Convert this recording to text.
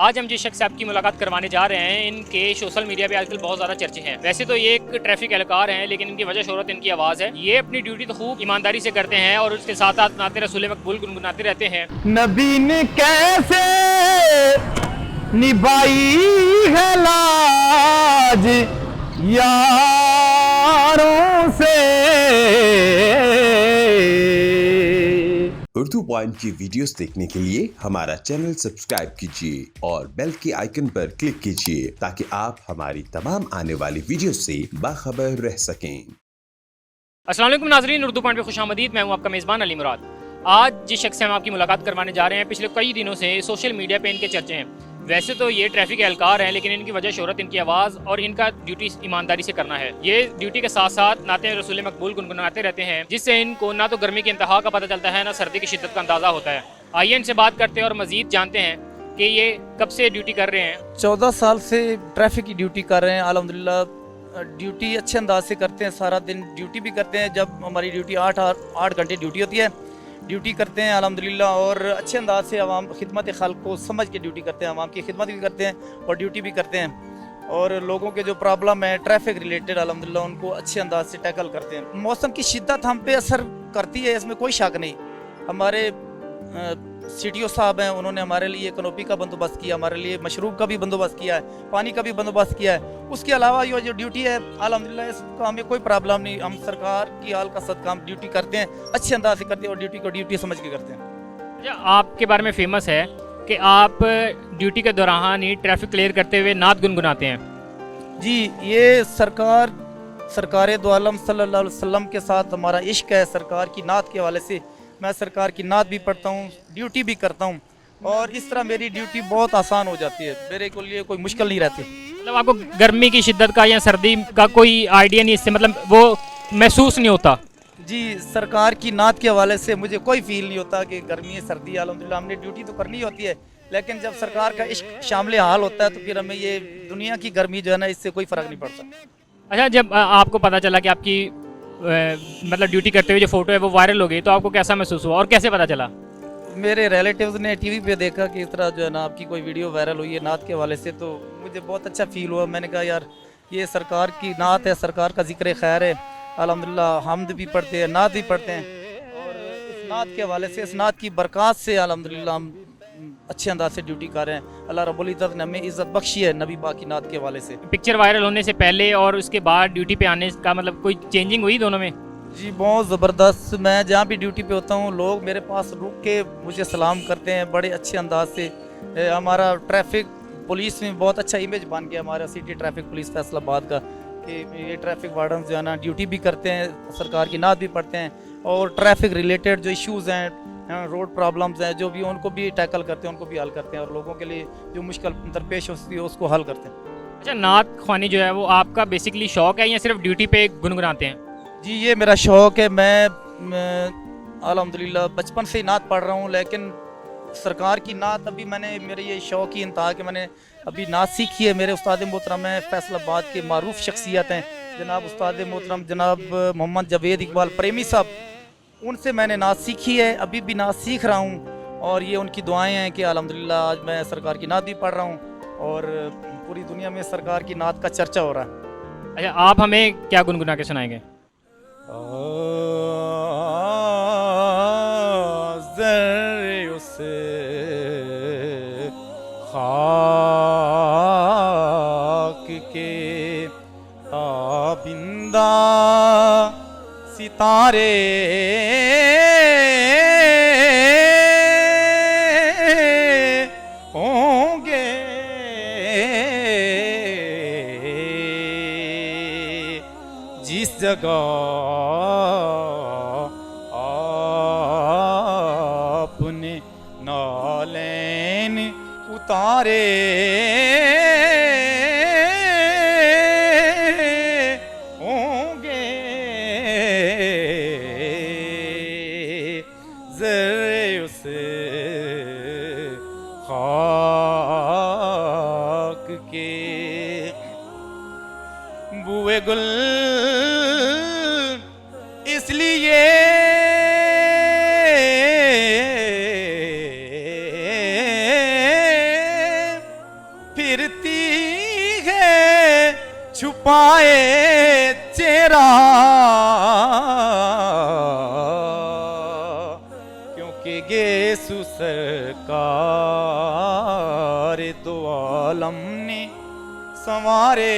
आज हम जिस शख्स से आपकी मुलाकात करवाने जा रहे हैं, इनके सोशल मीडिया पे आजकल बहुत ज़्यादा चर्चे हैं। वैसे तो ये एक ट्रैफिक एहलकार हैं, लेकिन इनकी वजह शोहरत इनकी आवाज़ है। ये अपनी ड्यूटी तो खूब ईमानदारी से करते हैं और उसके साथ साथ नाते रसूल मकबूल गुनगुनाते रहते हैं। नबी ने कैसे निभाई है लाज यारों से। उर्दू पॉइंट की वीडियोस देखने के लिए हमारा चैनल सब्सक्राइब कीजिए और बेल के आइकन पर क्लिक कीजिए ताकि आप हमारी तमाम आने वाली वीडियो से बाखबर रह सकें। अस्सलाम वालेकुम नाज़रीन, उर्दू पॉइंट पे खुशामदीद। मैं हूँ आपका मेज़बान अली मुराद। आज जिस शख्स से हम आपकी मुलाकात करवाने जा रहे हैं, पिछले कई दिनों से सोशल मीडिया पे इनके चर्चे हैं। वैसे तो ये ट्रैफिक एहलकार हैं, लेकिन इनकी वजह शोहरत इनकी आवाज़ और इनका ड्यूटी ईमानदारी से करना है। ये ड्यूटी के साथ साथ नाते रसूल मकबूल गुनगुनाते रहते हैं, जिससे इनको ना तो गर्मी की इंतहा का पता चलता है, ना सर्दी की शिद्दत का अंदाज़ा होता है। आइए इनसे बात करते हैं और मज़ीद जानते हैं कि ये कब से ड्यूटी कर रहे हैं। 14 साल से ट्रैफिक की ड्यूटी कर रहे हैं। अल्हम्दुलिल्लाह ड्यूटी अच्छे अंदाज से करते हैं। सारा दिन ड्यूटी भी करते हैं। जब हमारी ड्यूटी 8 घंटे ड्यूटी होती है, ड्यूटी करते हैं अल्हम्दुलिल्लाह, और अच्छे अंदाज से आवाम खिदमत खल्क को समझ के ड्यूटी करते हैं। आवाम की खिदमत भी करते हैं और ड्यूटी भी करते हैं, और लोगों के जो प्रॉब्लम है ट्रैफिक रिलेटेड अल्हम्दुलिल्लाह उनको अच्छे अंदाज से टैकल करते हैं। मौसम की शिद्दत हम पे असर करती है, इसमें कोई शक नहीं। हमारे CTO साहब हैं, उन्होंने हमारे लिए कनोपी का बंदोबस्त किया, हमारे लिए मशरूब का भी बंदोबस्त किया है, पानी का भी बंदोबस्त किया है। उसके अलावा ये जो ड्यूटी है अल्हम्दुलिल्लाह इसका हमें कोई प्रॉब्लम नहीं। हम सरकार की हाल का सदका हम ड्यूटी करते हैं, अच्छे अंदाज से करते हैं और ड्यूटी को ड्यूटी समझ के करते हैं। अच्छा, आपके बारे में फेमस है कि आप ड्यूटी के दौरान ही ट्रैफिक क्लियर करते हुए नात गुनगुनाते हैं। जी, ये सरकार दो आलम सल्लल्लाहु अलैहि वसल्लम के साथ हमारा इश्क है। सरकार की नात के हवाले से मैं सरकार की नात भी पढ़ता हूँ, ड्यूटी भी करता हूँ, और इस तरह मेरी ड्यूटी बहुत आसान हो जाती है। मेरे को लिए कोई मुश्किल नहीं रहती। मतलब आपको गर्मी की शिद्दत का या सर्दी का कोई आइडिया नहीं, इससे मतलब वो महसूस नहीं होता। जी, सरकार की नात के हवाले से मुझे कोई फील नहीं होता कि गर्मी है सर्दी है। अल्हम्दुलिल्लाह हमने ड्यूटी तो करनी होती है, लेकिन जब सरकार का इश्क शामिल हाल होता है तो फिर हमें ये दुनिया की गर्मी जो है ना, इससे कोई फ़र्क नहीं पड़ता। अच्छा, जब आपको पता चला कि आपकी मतलब ड्यूटी करते हुए जो फोटो है वो वायरल हो गई, तो आपको कैसा महसूस हुआ और कैसे पता चला? मेरे रिलेटिव्स ने टीवी पे देखा कि इस तरह जो है ना आपकी कोई वीडियो वायरल हुई है नात के हवाले से, तो मुझे बहुत अच्छा फील हुआ। मैंने कहा यार ये सरकार की नात है, सरकार का जिक्र खैर है। अल्हम्दुलिल्लाह हमद भी पढ़ते हैं, नात भी पढ़ते हैं, और इस नात के हवाले से, इस नात की बरक़ात से अल्हम्दुलिल्लाह हम अच्छे अंदाज से ड्यूटी कर रहे हैं। अल्लाह रब्बुल इज़्ज़त ने हमें इज़्ज़त बख्शी है नबी पाक की नात के हवाले से। पिक्चर वायरल होने से पहले और उसके बाद ड्यूटी पे आने का मतलब कोई चेंजिंग हुई दोनों में? जी, बहुत ज़बरदस्त। मैं जहाँ भी ड्यूटी पे होता हूँ लोग मेरे पास रुक के मुझे सलाम करते हैं बड़े अच्छे अंदाज से। हमारा ट्रैफिक पुलिस में बहुत अच्छा इमेज बन गया, हमारा सिटी ट्रैफिक पुलिस फैसलाबाद का, कि ये ट्रैफिक वार्डन जो है ना ड्यूटी भी करते हैं, सरकार की नात भी पढ़ते हैं, और ट्रैफिक रिलेटेड जो इश्यूज़ हैं, रोड प्रॉब्लम्स हैं, जो भी उनको भी टैकल करते हैं, उनको भी हल करते हैं, और लोगों के लिए जो मुश्किल दरपेश होती है उसको हल करते हैं। अच्छा, नात ख्वानी जो है वो आपका बेसिकली शौक है या सिर्फ ड्यूटी पे गुनगुनाते हैं? जी, ये मेरा शौक़ है। मैं अल्हम्दुलिल्लाह बचपन से ही नात पढ़ रहा हूँ, लेकिन सरकार की नात अभी मेरे ये शौक़ ही इंतहा कि मैंने अभी नात सीखी है। मेरे उस्ताद मोहतरम हैं फैसलाबाद के मारूफ शख्सियत हैं जनाब उस्ताद मोहतरम जनाब मोहम्मद जावेद इकबाल प्रेमी साहब, उनसे मैंने नात सीखी है, अभी भी नात सीख रहा हूँ, और ये उनकी दुआएं हैं कि अल्हम्दुलिल्लाह आज मैं सरकार की नात भी पढ़ रहा हूँ और पूरी दुनिया में सरकार की नात का चर्चा हो रहा है। अच्छा, आप हमें क्या गुनगुना के सुनाएंगे? उसे खाक के ताबिंदा सितारे होंगे, जिस जगह आपने नालैन उतारे होंगे, ज़र्रे उसे खाक के बुए गुल इसलिए फिरती है छुपाए चेहरा, क्योंकि गेसु सरकार दो आलम ने संवारे